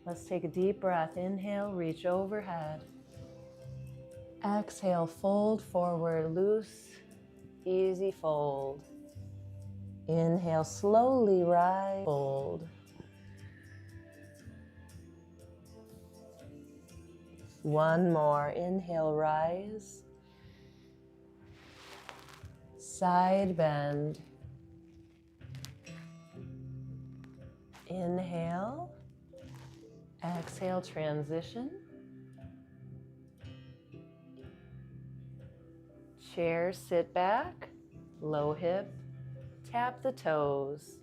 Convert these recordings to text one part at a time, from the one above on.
Let's take a deep breath. Inhale, reach overhead. Exhale, fold forward, loose, easy fold. Inhale, slowly rise, fold. One more. Inhale, rise. Side bend. Inhale. Exhale, transition. Chair, sit back. Low hip. Tap the toes.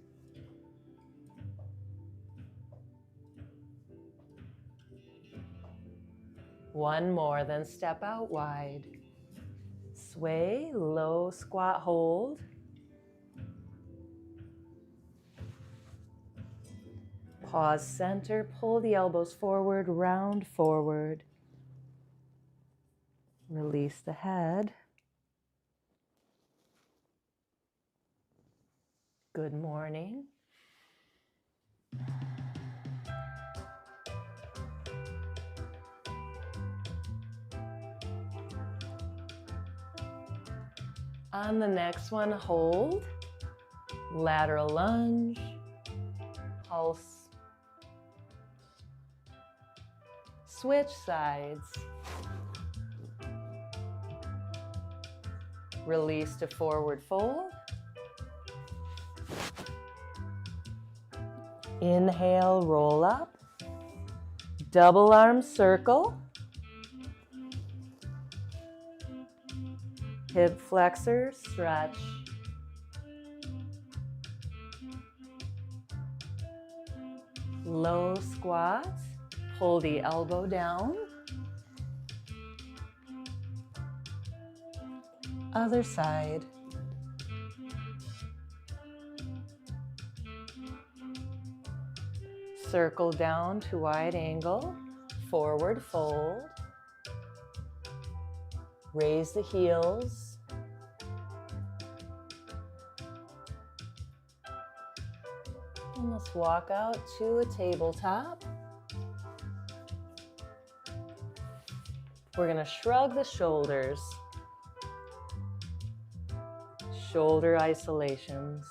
One more, then step out wide. Sway, low squat hold. Pause center, pull the elbows forward, round forward. Release the head. Good morning. On the next one, hold, lateral lunge, pulse, switch sides, release to forward fold, inhale, roll up, double arm circle, hip flexor, stretch. Low squat, pull the elbow down. Other side. Circle down to wide angle, forward fold. Raise the heels. And let's walk out to a tabletop. We're going to shrug the shoulders. Shoulder isolations.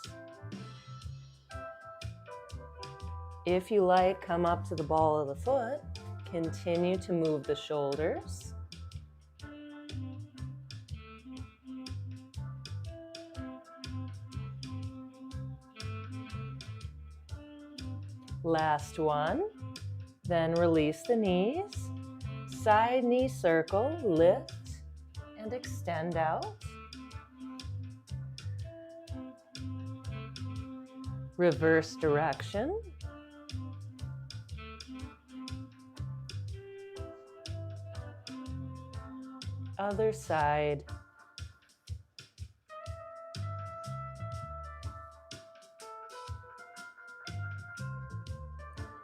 If you like, come up to the ball of the foot. Continue to move the shoulders. Last one. Then release the knees. Side knee circle, lift and extend out. Reverse direction. Other side.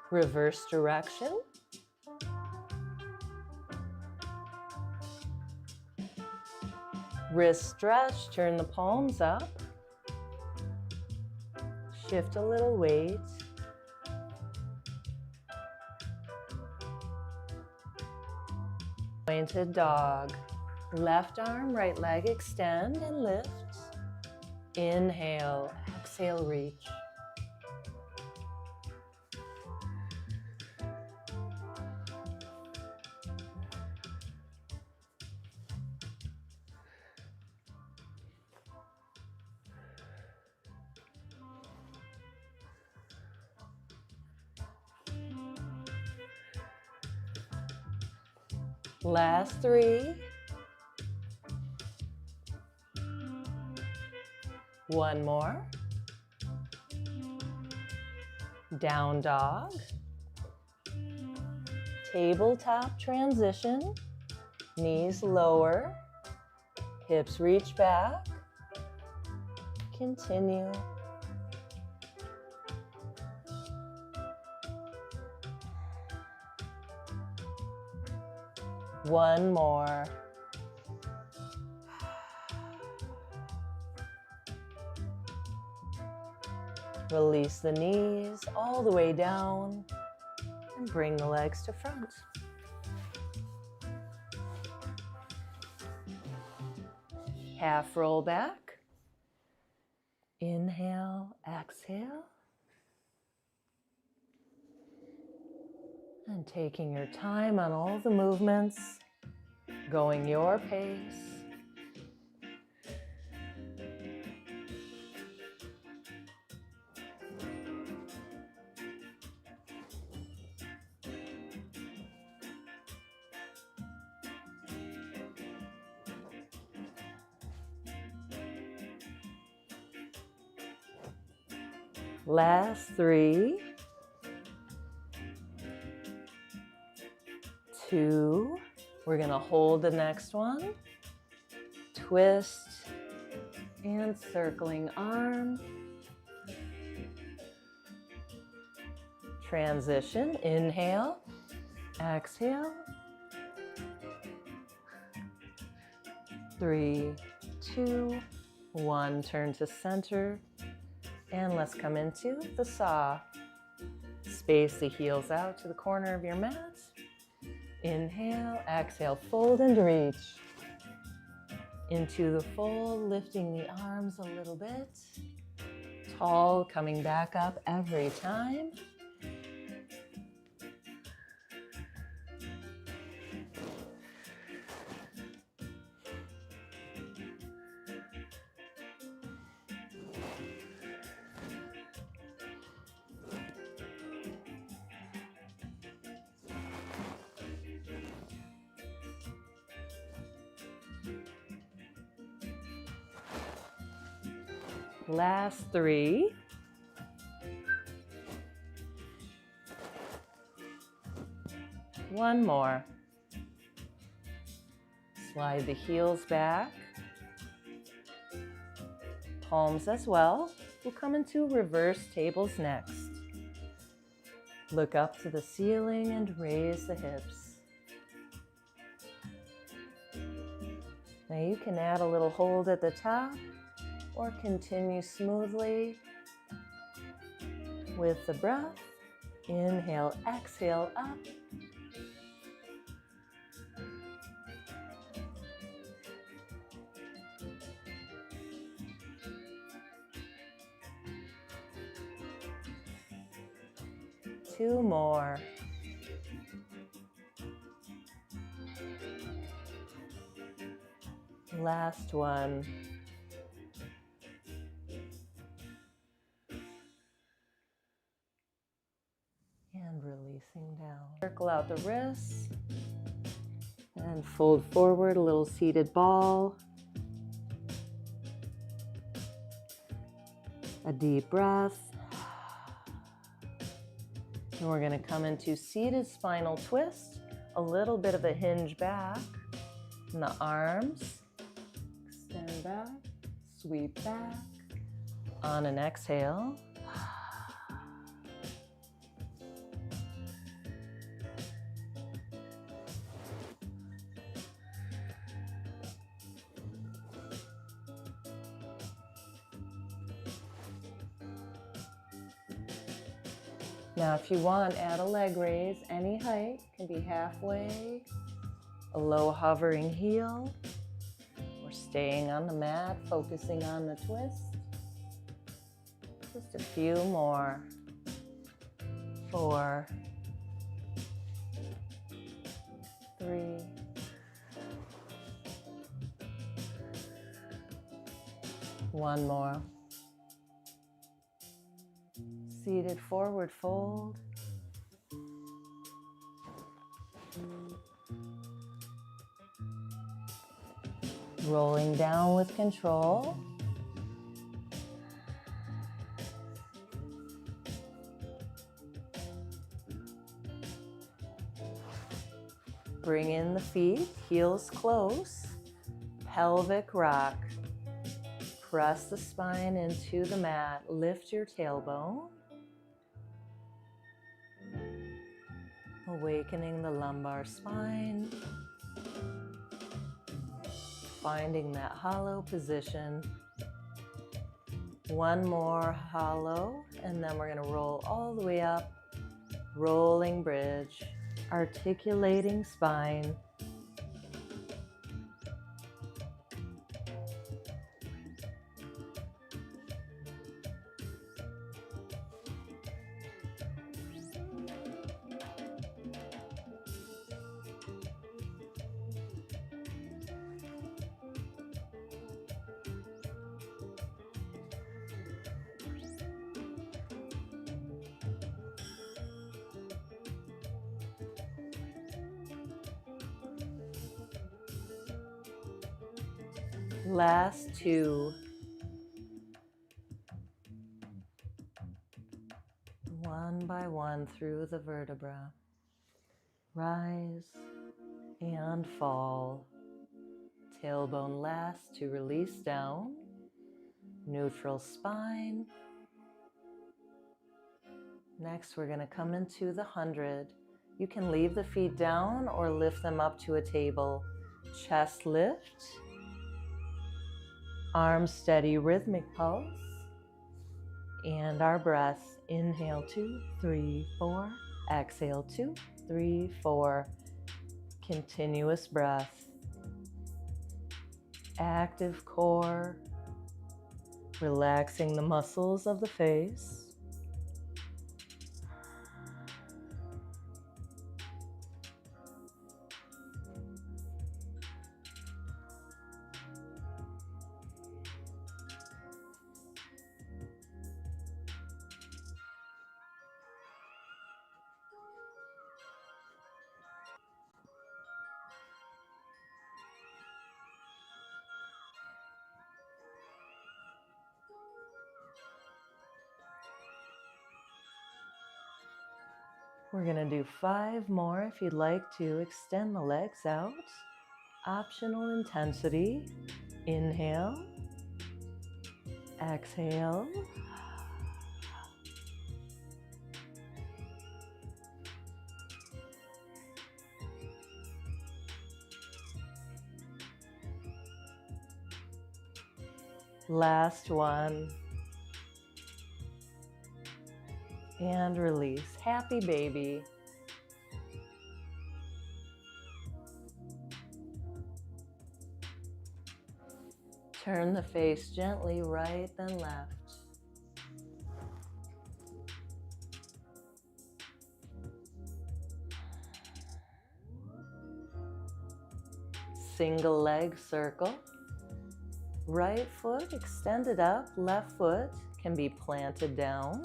Reverse direction. Wrist stretch, turn the palms up. Shift a little weight. Pointed dog. Left arm, right leg extend and lift. Inhale, exhale, reach. Last three. One more. Down dog. Tabletop transition. Knees lower. Hips reach back. Continue. One more. Release the knees all the way down. And bring the legs to front. Half roll back. Inhale, exhale. And taking your time on all the movements, going your pace. Last 3, 2. We're going to hold the next one. Twist and circling arm. Transition. Inhale, exhale. 3, 2, 1. Turn to center. And let's come into the saw. Space the heels out to the corner of your mat. Inhale, exhale, fold and reach. Into the fold, lifting the arms a little bit. Tall, coming back up every time. Last 3. One more. Slide the heels back. Palms as well. We'll come into reverse tables next. Look up to the ceiling and raise the hips. Now you can add a little hold at the top or continue smoothly with the breath. Inhale, exhale, up. Two more. Last one. And releasing down. Circle out the wrists and fold forward, a little seated ball. A deep breath. And we're going to come into seated spinal twist, a little bit of a hinge back in the arms. Extend back, sweep back. On an exhale. Now, if you want, add a leg raise, any height, can be halfway, a low hovering heel, or staying on the mat, focusing on the twist. Just a few more. 4, 3, 1 more. Seated forward fold. Rolling down with control. Bring in the feet, heels close, pelvic rock. Press the spine into the mat, lift your tailbone. Awakening the lumbar spine. Finding that hollow position. One more hollow, and then we're going to roll all the way up rolling bridge, articulating spine. Last two. One by one through the vertebra. Rise and fall. Tailbone last to release down. Neutral spine. Next, we're going to come into the 100. You can leave the feet down or lift them up to a table. Chest lift. Arms steady, rhythmic pulse. And our breaths. Inhale, 2, 3, 4. Exhale, 2, 3, 4. Continuous breath. Active core. Relaxing the muscles of the face. We're going to do 5 more. If you'd like to extend the legs out, optional intensity. Inhale, exhale. Last one. And release. Happy baby. Turn the face gently right then left. Single leg circle. Right foot extended up, left foot can be planted down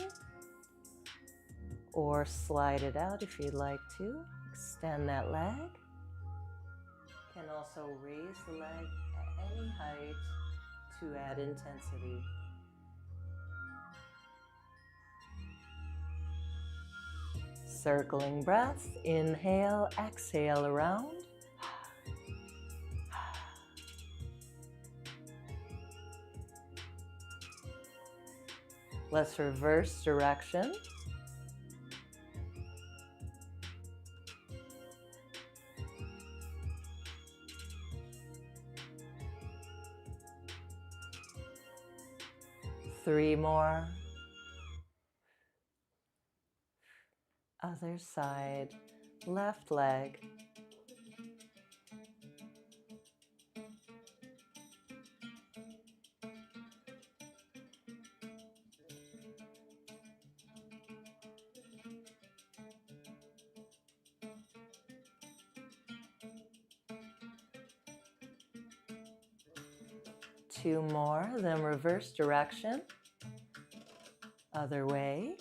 or slide it out if you'd like to. Extend that leg. Can also raise the leg at any height to add intensity. Circling breath. Inhale, exhale around. Let's reverse direction. Three more. Other side. Left leg. Two more, then reverse direction. Other way.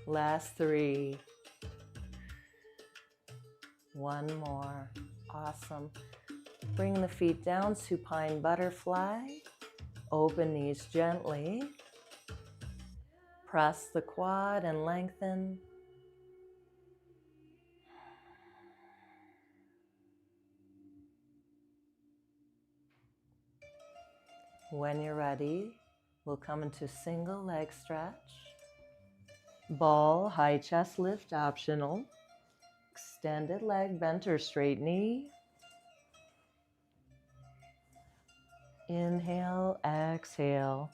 Last three. One more. Awesome. Bring the feet down, supine butterfly. Open knees gently. Press the quad and lengthen. When you're ready, we'll come into single leg stretch. Ball, high chest lift optional. extended leg, bent or straight knee. Inhale, exhale.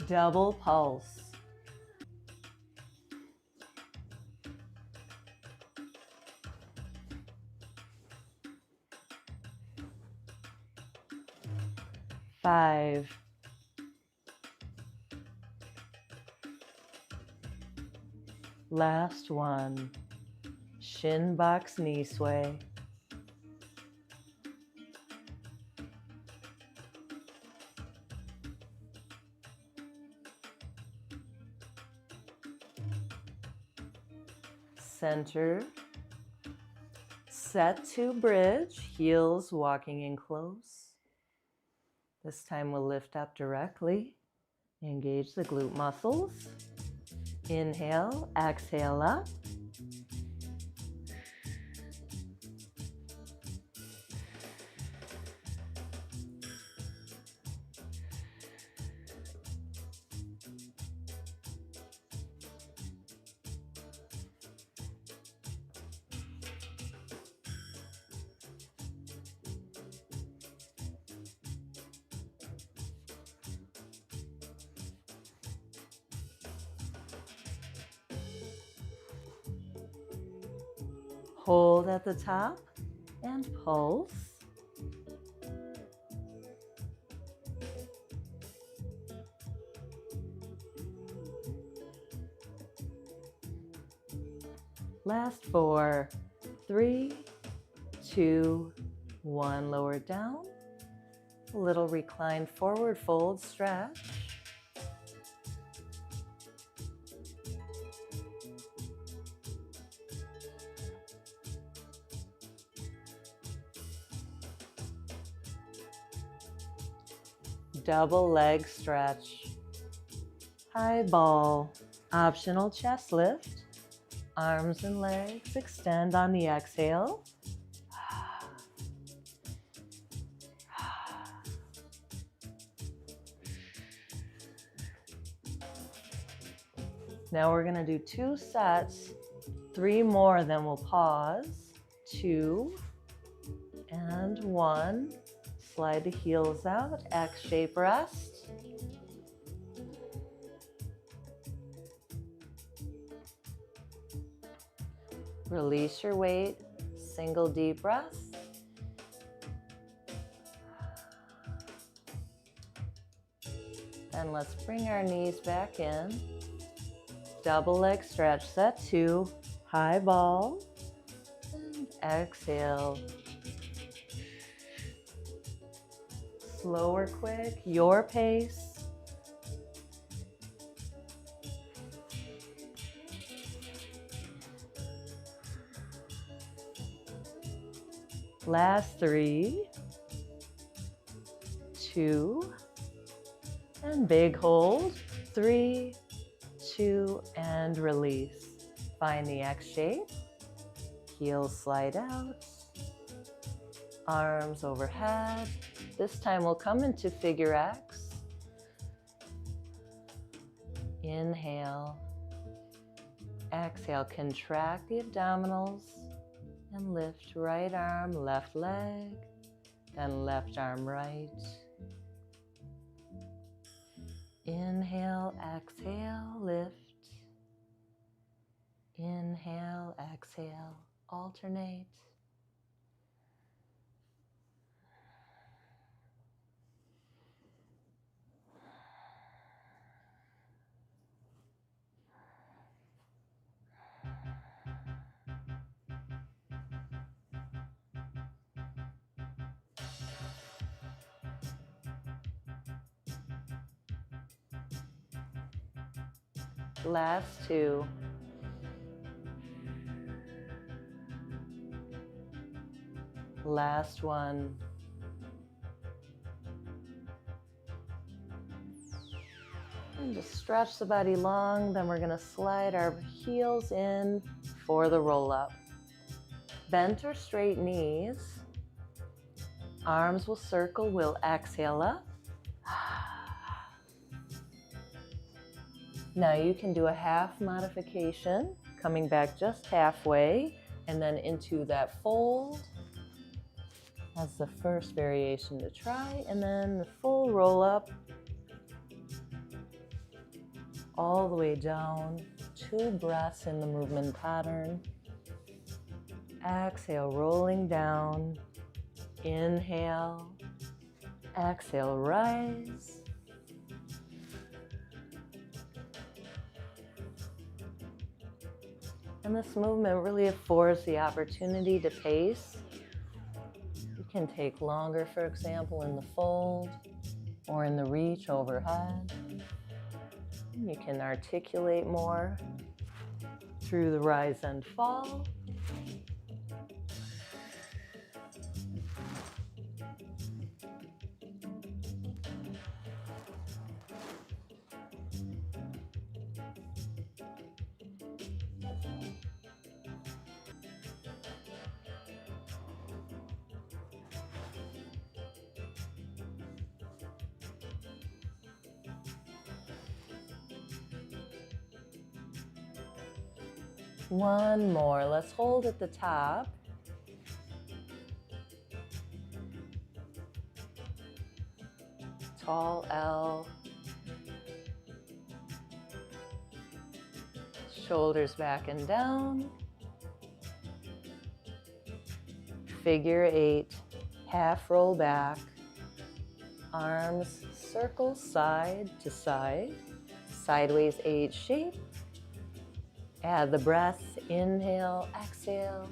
Double pulse. Five, last one. Shin box, knee sway. Center. Set to bridge, heels walking in close. This time we'll lift up directly. Engage the glute muscles. Inhale, exhale up. Hold at the top and pulse. Last 4, 3, 2, 1. Lower it down. A little reclined forward fold stretch. Double leg stretch. High ball. Optional chest lift. Arms and legs extend on the exhale. Now we're going to do 2 sets, 3 more, then we'll pause. 2 and 1. Slide the heels out, X-shape rest. Release your weight, single deep breath. And let's bring our knees back in. Double leg stretch, set 2, high ball, and exhale. Slow or quick, your pace. Last 3, 2, and big hold. 3, 2, and release. Find the X shape. Heels slide out. Arms overhead. This time we'll come into figure X. Inhale. Exhale, contract the abdominals and lift right arm, left leg, then left arm right. Inhale, exhale, lift. Inhale, exhale, alternate. Last 2. Last 1. And just stretch the body long. Then we're going to slide our heels in for the roll up. Bent or straight knees. Arms will circle. We'll exhale up. Now you can do a half modification, coming back just halfway, and then into that fold. That's the first variation to try, and then the full roll up all the way down, 2 breaths in the movement pattern. Exhale, rolling down. Inhale, exhale, rise. And this movement really affords the opportunity to pace. You can take longer, for example, in the fold or in the reach overhead. You can articulate more through the rise and fall. One more. Let's hold at the top. Tall L. Shoulders back and down. Figure 8. Half roll back. Arms circle side to side. Sideways H shape. Add the breath, inhale, exhale.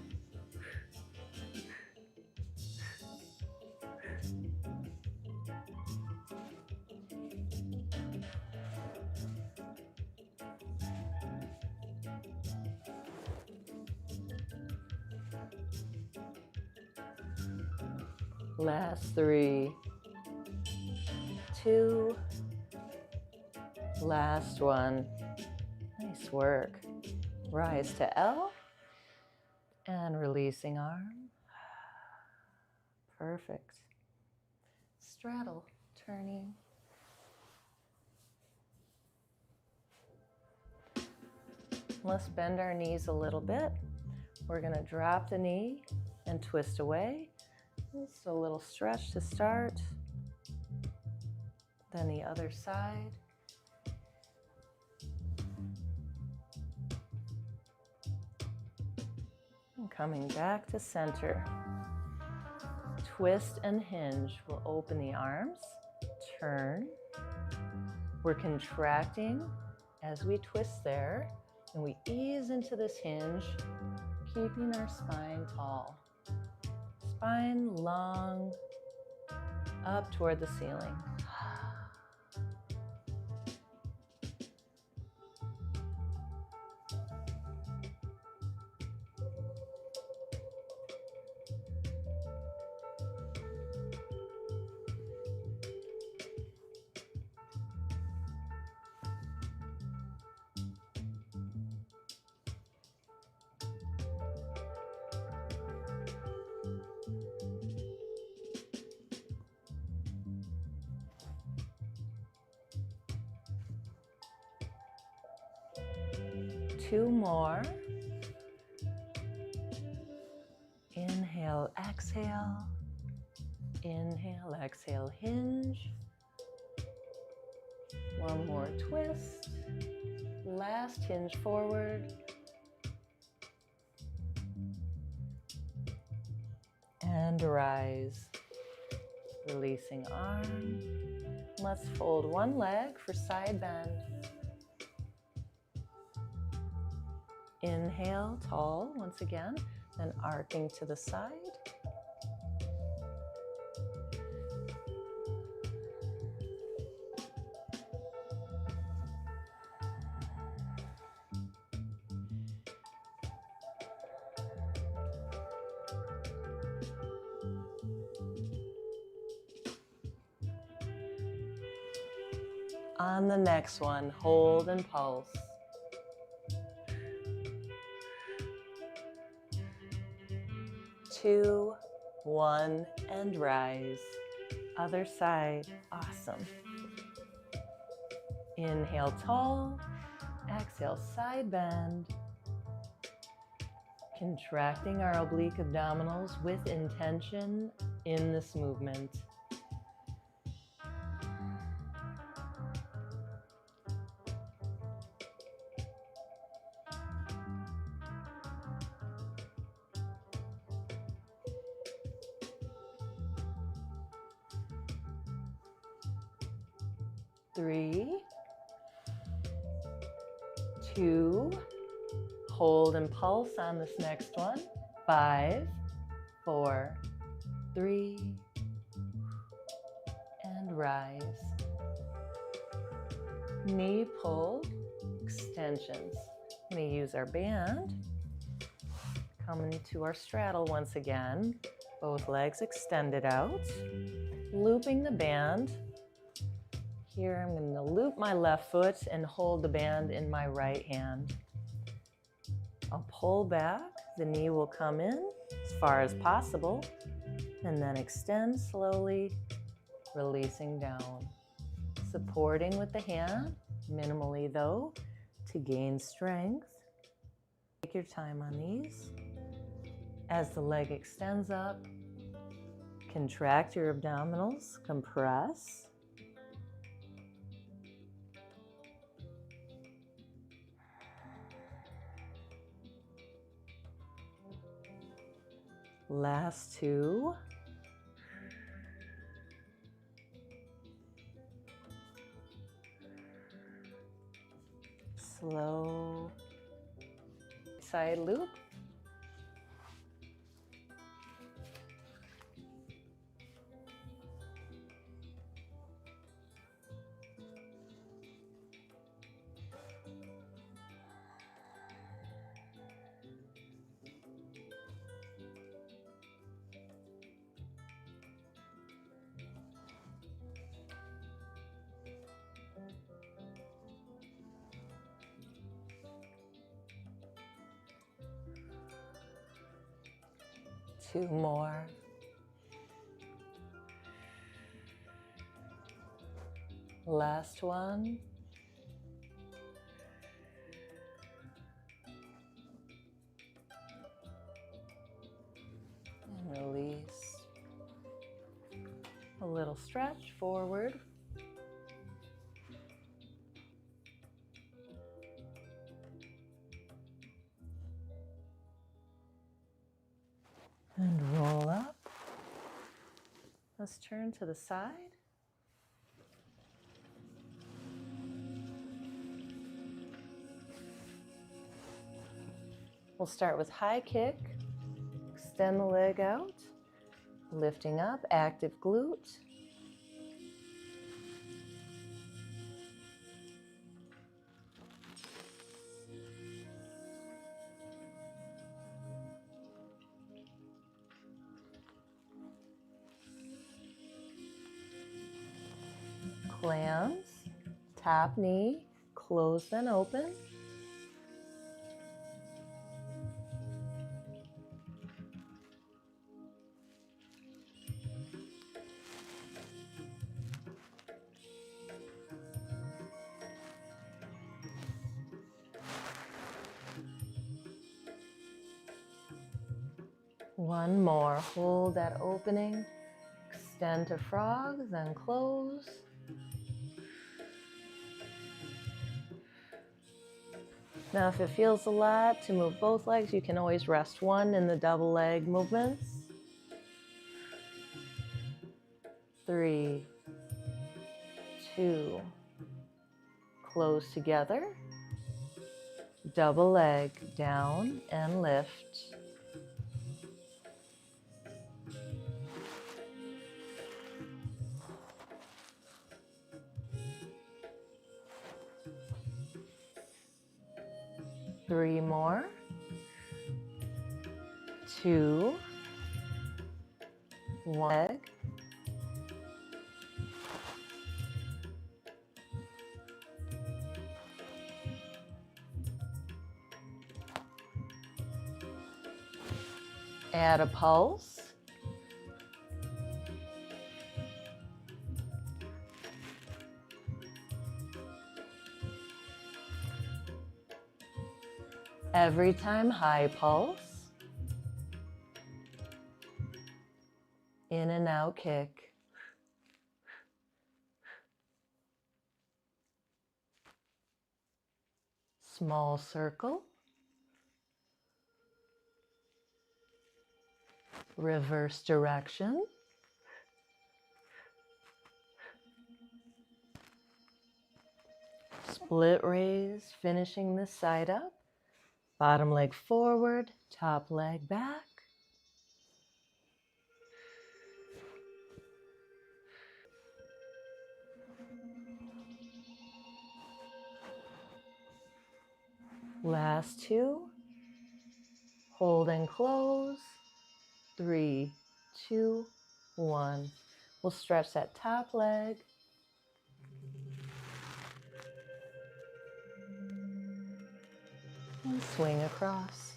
Last 3, 2, last 1. Nice work. Rise to L and releasing arm. Perfect. Straddle, turning. Let's bend our knees a little bit. We're going to drop the knee and twist away. Just a little stretch to start. Then the other side. And coming back to center. Twist and hinge. We'll open the arms, turn. We're contracting as we twist there, and we ease into this hinge, keeping our spine tall. Spine long, up toward the ceiling. Two more. Inhale, exhale. Inhale, exhale, hinge. One more twist. Last hinge forward. And rise. Releasing arm. Let's fold one leg for side bend. Inhale, tall once again, then arcing to the side. On the next one, hold and pulse. 2, 1, and rise. Other side, awesome. Inhale tall, exhale side bend. Contracting our oblique abdominals with intention in this movement. Three, 2, hold and pulse on this next one. 5, 4, 3, and rise. Knee pull, extensions. I'm going to use our band. Coming to our straddle once again. Both legs extended out. Looping the band. Here I'm going to loop my left foot and hold the band in my right hand. I'll pull back, the knee will come in as far as possible, and then extend slowly, releasing down. Supporting with the hand, minimally though, to gain strength. Take your time on these. As the leg extends up, contract your abdominals, compress. Last 2. Slow side loop. Two more. Last one. And release. A little stretch forward. And roll up. Let's turn to the side. We'll start with high kick. Extend the leg out. Lifting up, active glute. Clams, top knee, close then open. One more, hold that opening, extend to frog, then close. Now if it feels a lot to move both legs, you can always rest one in the double leg movements. 3, 2, close together. Double leg down and lift. Three more. 2, 1 leg. Add a pulse. Every time high pulse. In and out kick. Small circle. Reverse direction. Split raise, finishing this side up. Bottom leg forward, top leg back. Last two. Hold and close. 3, 2, 1. We'll stretch that top leg. And swing across.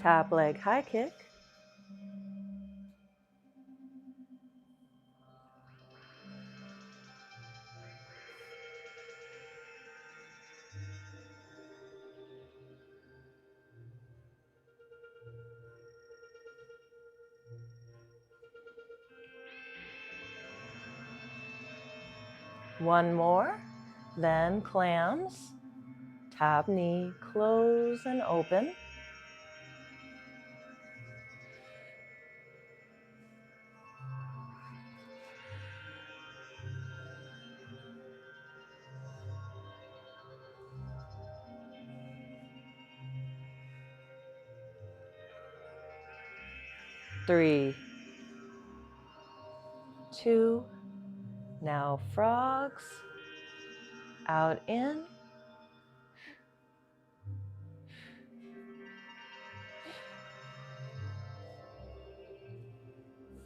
Top leg high kick. One more, then clams, top knee, close and open. Three, two, now frogs, out in,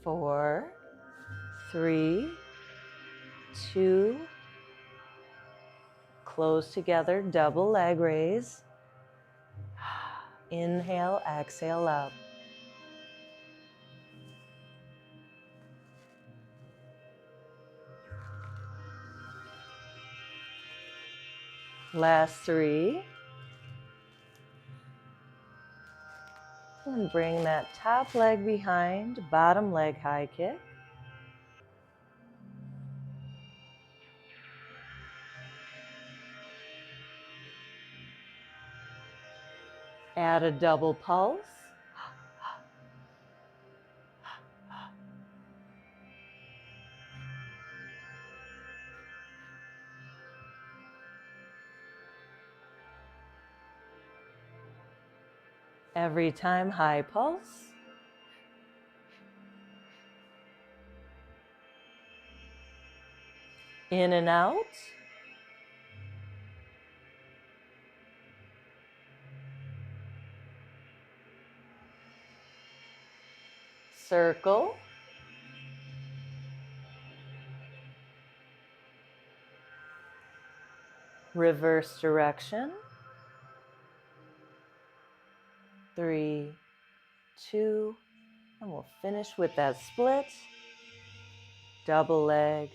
4, 3, 2, close together, double leg raise. Inhale, exhale up. Last 3. And bring that top leg behind, bottom leg high kick. Add a double pulse. Every time high pulse. In and out. Circle. Reverse direction. 3, 2, and we'll finish with that split. Double leg.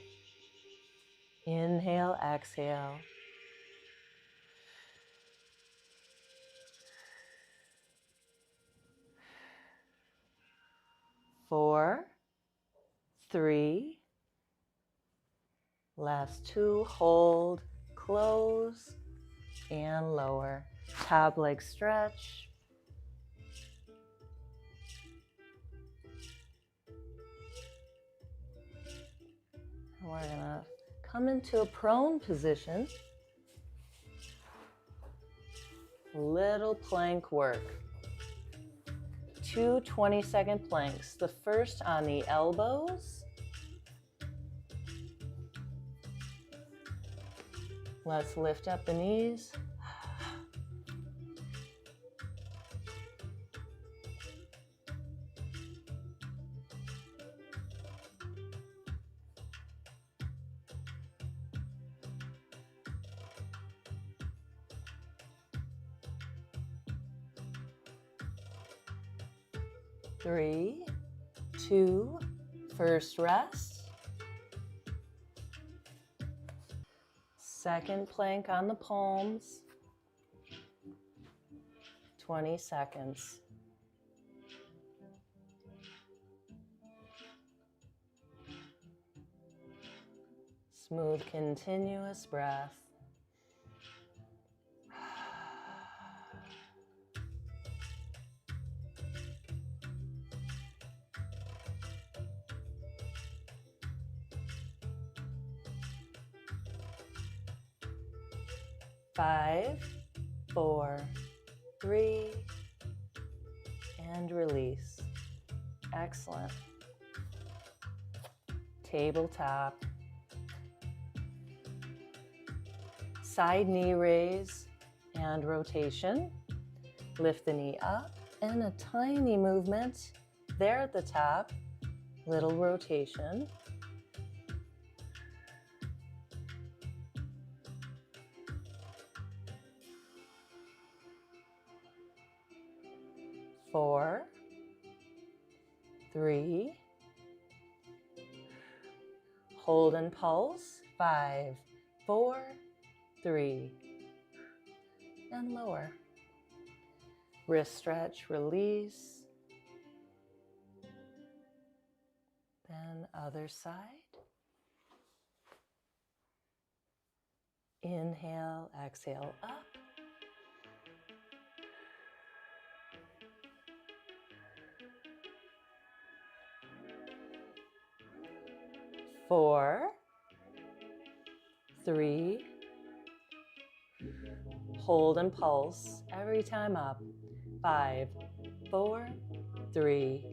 Inhale, exhale. Four, 3, last 2, hold, close, and lower. Top leg stretch. And we're gonna come into a prone position. Little plank work. 2 20-second planks. The first on the elbows. Let's lift up the knees. 3, 2, first rest. Second plank on the palms, 20 seconds. Smooth, continuous breath. Five, 4, 3, and release. Excellent. Tabletop. Side knee raise and rotation. Lift the knee up and a tiny movement there at the top. Little rotation. Four, 3, hold and pulse. 5, 4, 3, and lower. Wrist stretch, release. Then other side. Inhale, exhale up. Four, 3, hold and pulse every time up. 5, 4, 3,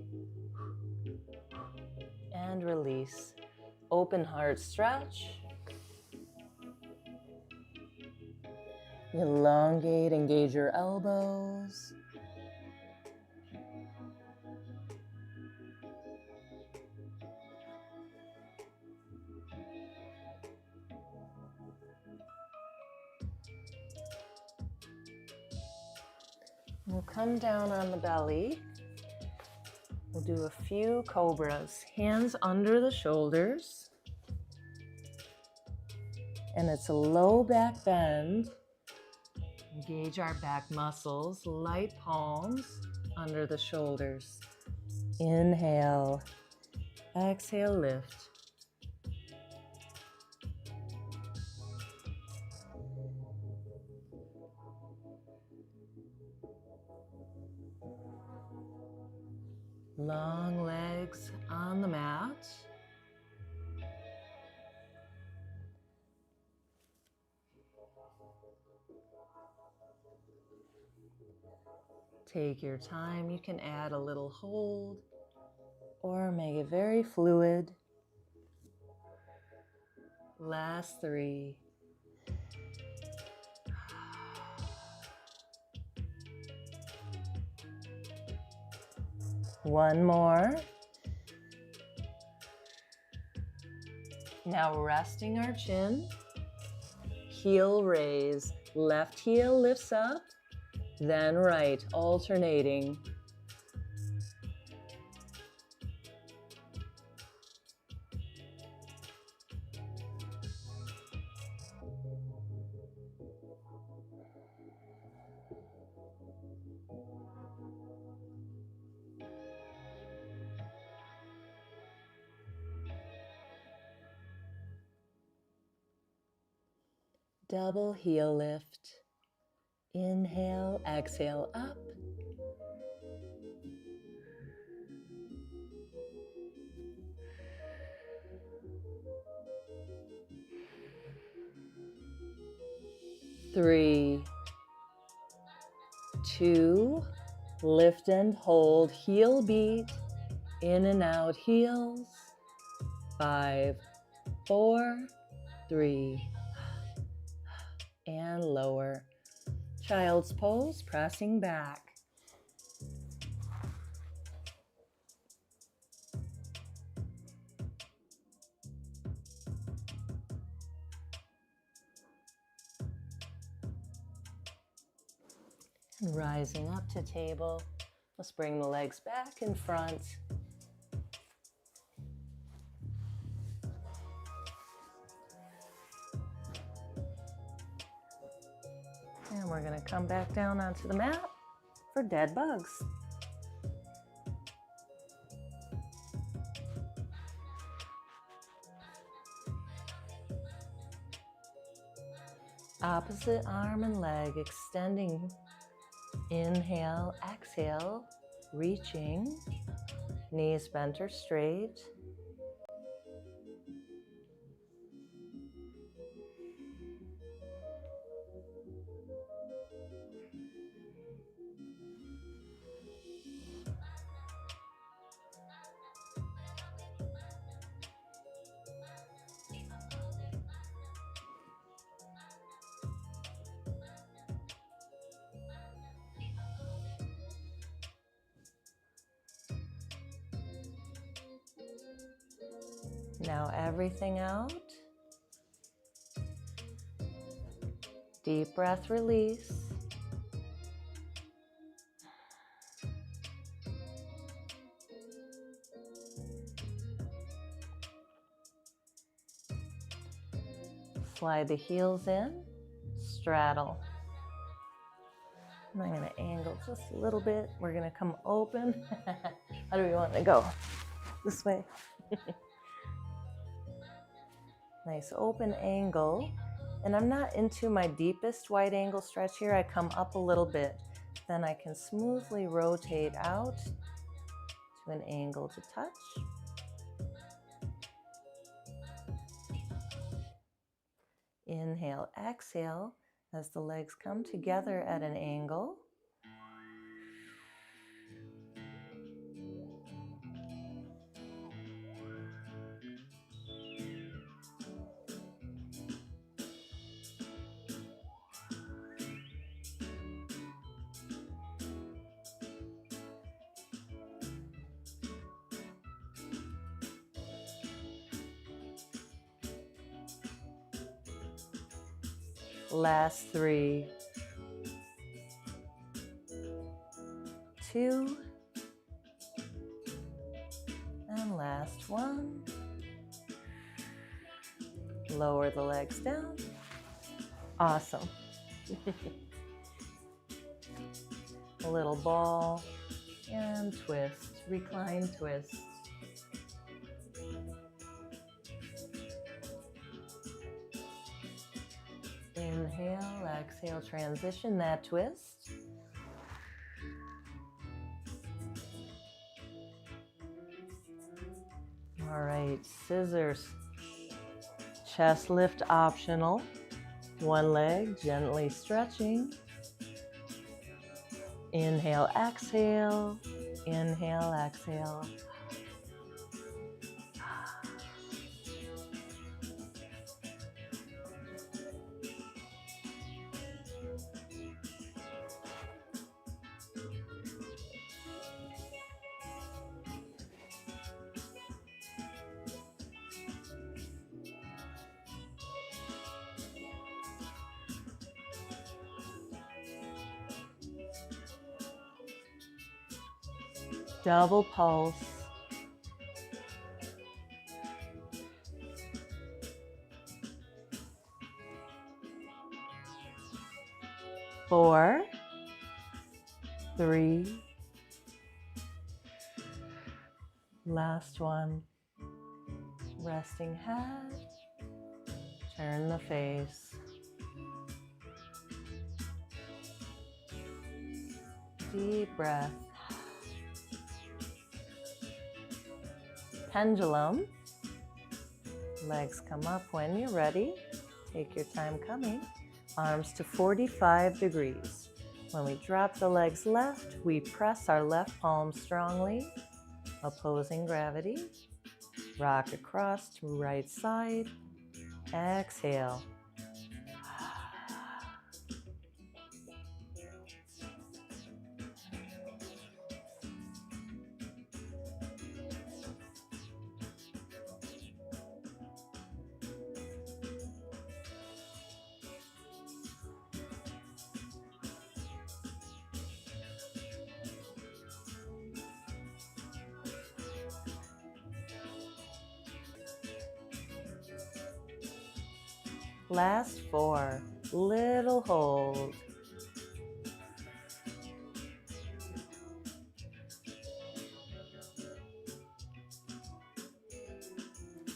and release. Open heart stretch. Elongate, engage your elbows. We'll come down on the belly. We'll do a few cobras. Hands under the shoulders. And it's a low back bend. Engage our back muscles. Light palms under the shoulders. Inhale. Exhale, lift. Long legs on the mat. Take your time. You can add a little hold or make it very fluid. Last 3. One more. Now resting our chin. Heel raise. Left heel lifts up, then right, alternating. Double heel lift. Inhale, exhale up. Three, 2, lift and hold, heel beat, in and out heels. 5, 4, 3, and lower. Child's pose, pressing back. And rising up to table, Let's bring the legs back in front. And we're going to come back down onto the mat for dead bugs. Opposite arm and leg extending. Inhale, exhale, reaching. Knees bent or straight. Now everything out. Deep breath, release. Slide the heels in, straddle. And I'm going to angle just a little bit. We're going to come open. How do we want to go? This way. Nice open angle. And I'm not into my deepest wide angle stretch here. I come up a little bit. Then I can smoothly rotate out to an angle to touch. Inhale, exhale as the legs come together at an angle. Last 3, 2, and last 1. Lower the legs down. Awesome. A little ball and twist, recline twist. Inhale, exhale, transition that twist. All right, scissors. Chest lift optional. One leg gently stretching. Inhale, exhale. Inhale, exhale. Double pulse. Four, 3, last one. Resting head, turn the face. Deep breath. Pendulum. Legs come up when you're ready. Take your time coming. Arms to 45 degrees. When we drop the legs left, we press our left palm strongly, opposing gravity. Rock across to right side. Exhale. Last 4, little hold.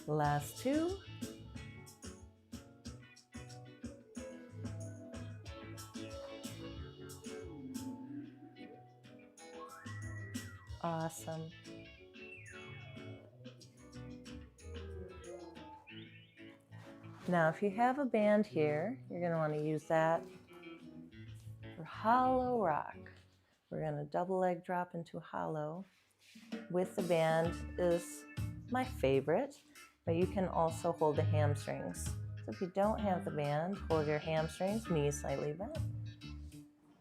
Last 2. Awesome. Now, if you have a band here, you're going to want to use that for hollow rock. We're going to double leg drop into hollow. With the band is my favorite, but you can also hold the hamstrings. So if you don't have the band, hold your hamstrings, knees slightly bent.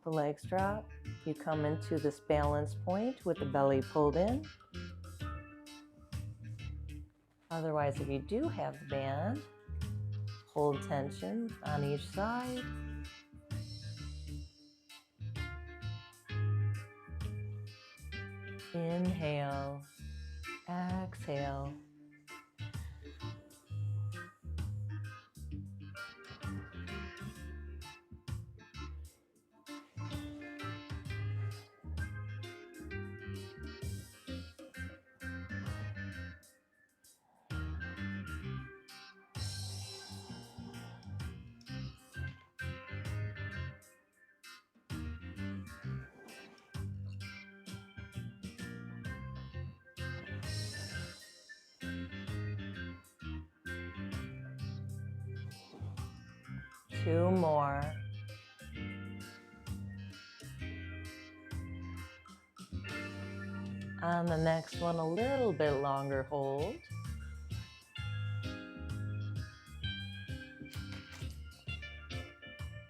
The legs drop. You come into this balance point with the belly pulled in. Otherwise, if you do have the band, hold tension on each side. Inhale, exhale. Two more. On the next one, a little bit longer hold.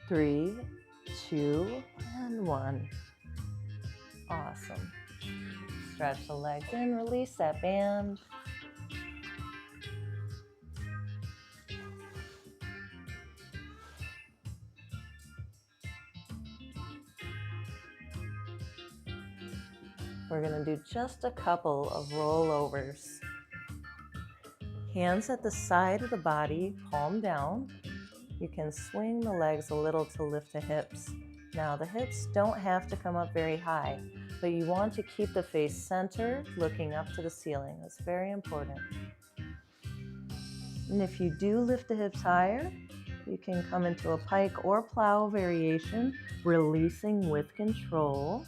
3, 2, and 1. Awesome. Stretch the legs in, release that band. We're going to do just a couple of rollovers. Hands at the side of the body, palm down. You can swing the legs a little to lift the hips. Now the hips don't have to come up very high, but you want to keep the face centered, looking up to the ceiling. That's very important. And if you do lift the hips higher, you can come into a pike or plow variation, releasing with control.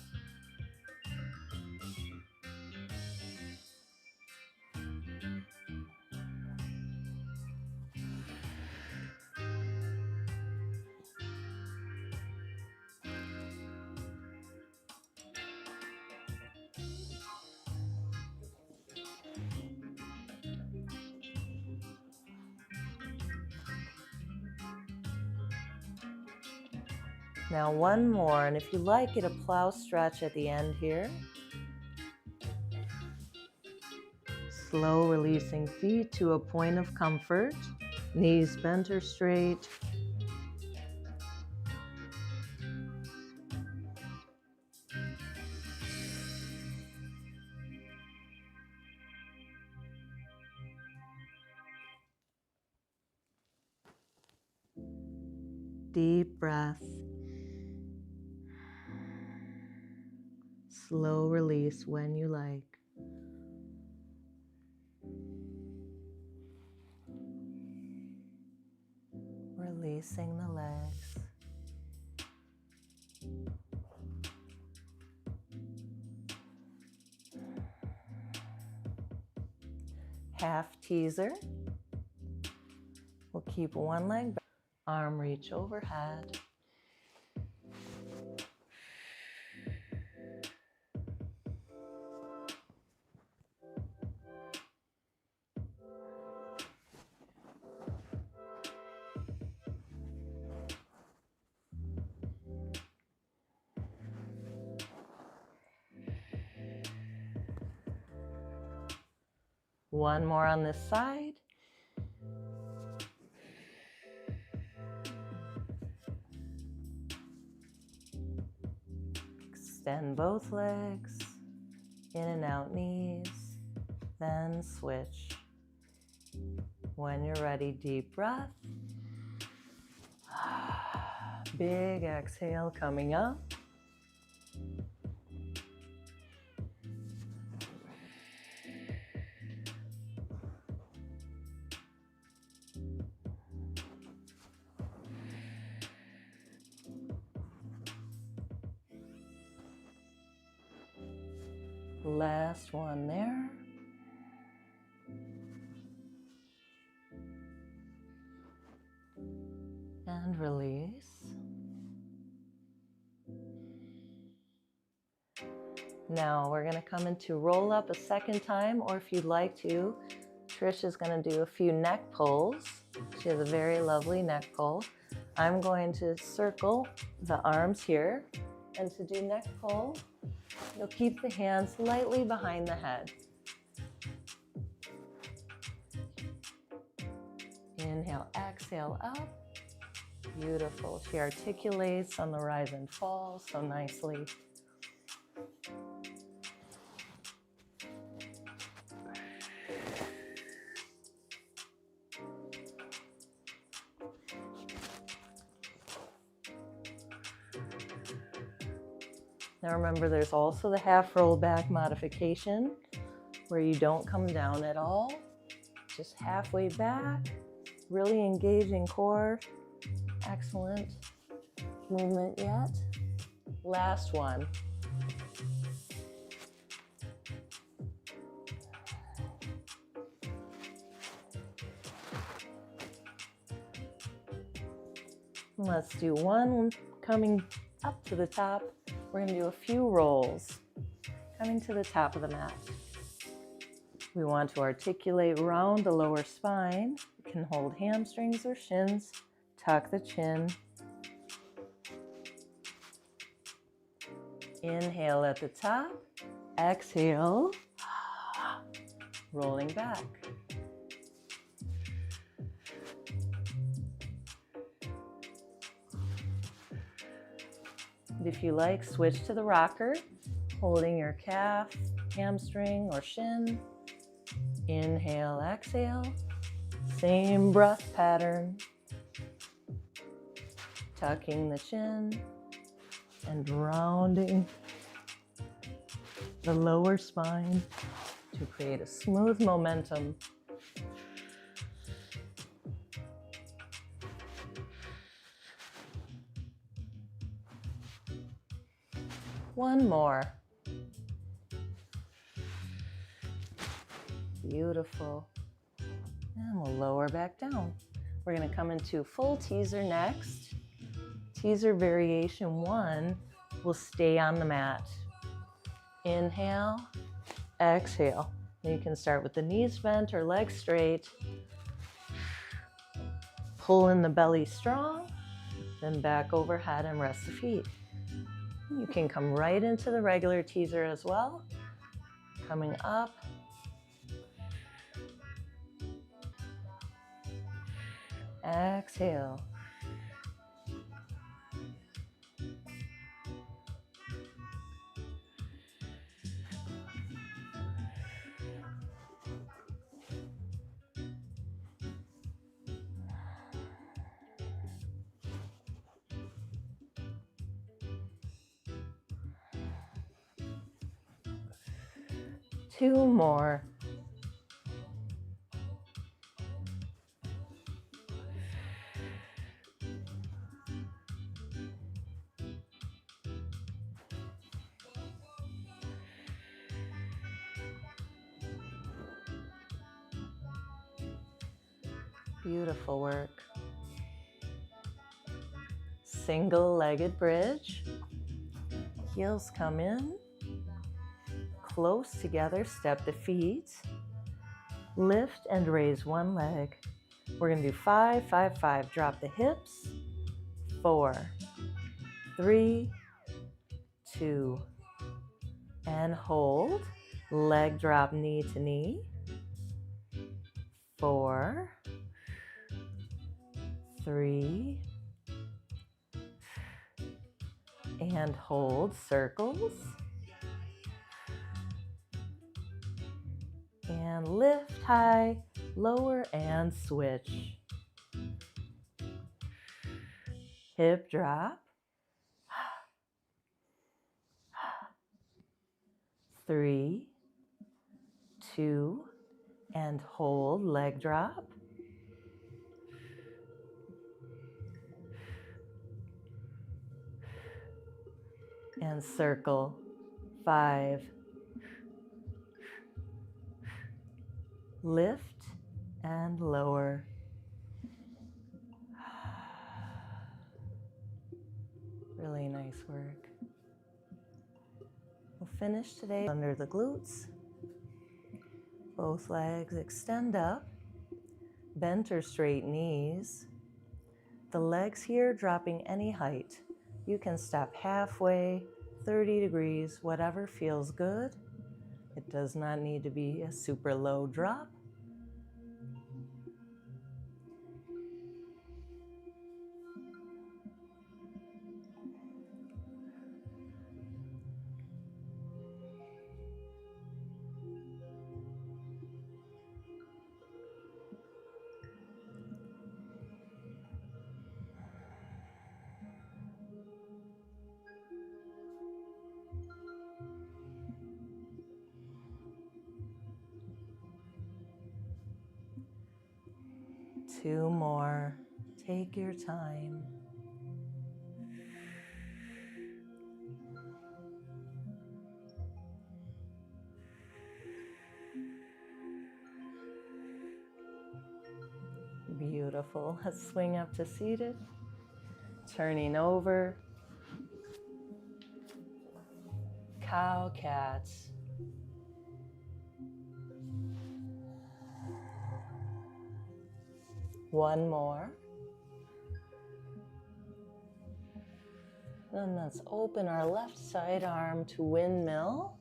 Now one more, and if you like, get a plow stretch at the end here. Slow releasing feet to a point of comfort. Knees bent or straight. Deep breath. Slow release when you like. Releasing the legs. Half teaser. We'll keep one leg back. Arm reach overhead. One more on this side. Extend both legs, in and out knees, then switch. When you're ready, deep breath. Big exhale coming up. Last one there. And release. Now we're going to come into roll up a second time, or if you'd like to, Trish is going to do a few neck pulls. She has a very lovely neck pull. I'm going to circle the arms here, and to do neck pull, you'll keep the hands lightly behind the head. Inhale, exhale up. Beautiful. She articulates on the rise and fall so nicely. Now remember, there's also the half roll back modification where you don't come down at all, just halfway back, really engaging core. Excellent movement yet. Last one. Let's do one coming up to the top. We're going to do a few rolls coming to the top of the mat. We want to articulate round the lower spine. You can hold hamstrings or shins, tuck the chin. Inhale at the top, exhale, rolling back. If you like, switch to the rocker, holding your calf, hamstring, or shin. Inhale, exhale, same breath pattern. Tucking the chin and rounding the lower spine to create a smooth momentum. One more. Beautiful. And we'll lower back down. We're going to come into full teaser next. Teaser variation 1 will stay on the mat. Inhale, exhale. You can start with the knees bent or legs straight. Pull in the belly strong, then back overhead and rest the feet. You can come right into the regular teaser as well. Coming up. Exhale. Two more. Beautiful work. Single-legged bridge. Heels come in. Close together, step the feet. Lift and raise one leg. We're going to do 5, 5, 5. Drop the hips. 4, 3, 2, and hold. Leg drop knee to knee. 4, 3, and hold. Circles. And lift high, lower, and switch. hip drop. 3, 2, and hold, leg drop. And circle. 5. Lift and lower. Really nice work. We'll finish today under the glutes. Both legs extend up. Bent or straight knees. The legs here dropping any height. You can stop halfway, 30 degrees, whatever feels good. It does not need to be a super low drop. Two more. Take your time. Beautiful. Let's swing up to seated. Turning over. Cow cats. One more. Then let's open our left side arm to windmill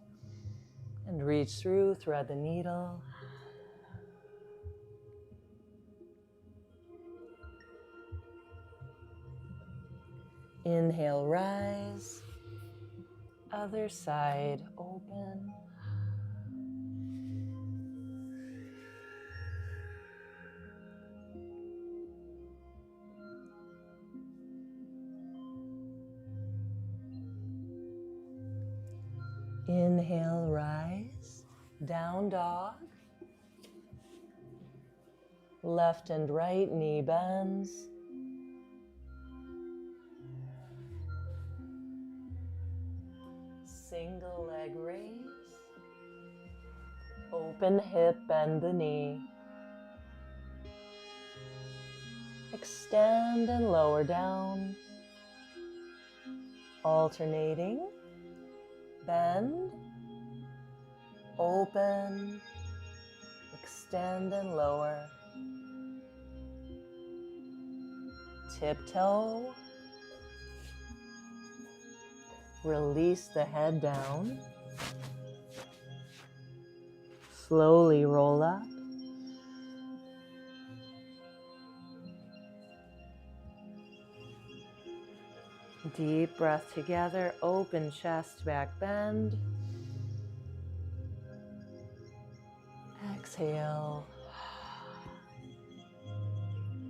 and reach through, thread the needle. Inhale, rise. Other side, open. Inhale, rise. Down dog. Left and right knee bends. Single leg raise. Open hip, bend the knee. Extend and lower down. Alternating. Bend. Open. Extend and lower. Tiptoe. Release the head down. Slowly roll up. Deep breath together. Open chest, back bend. Exhale.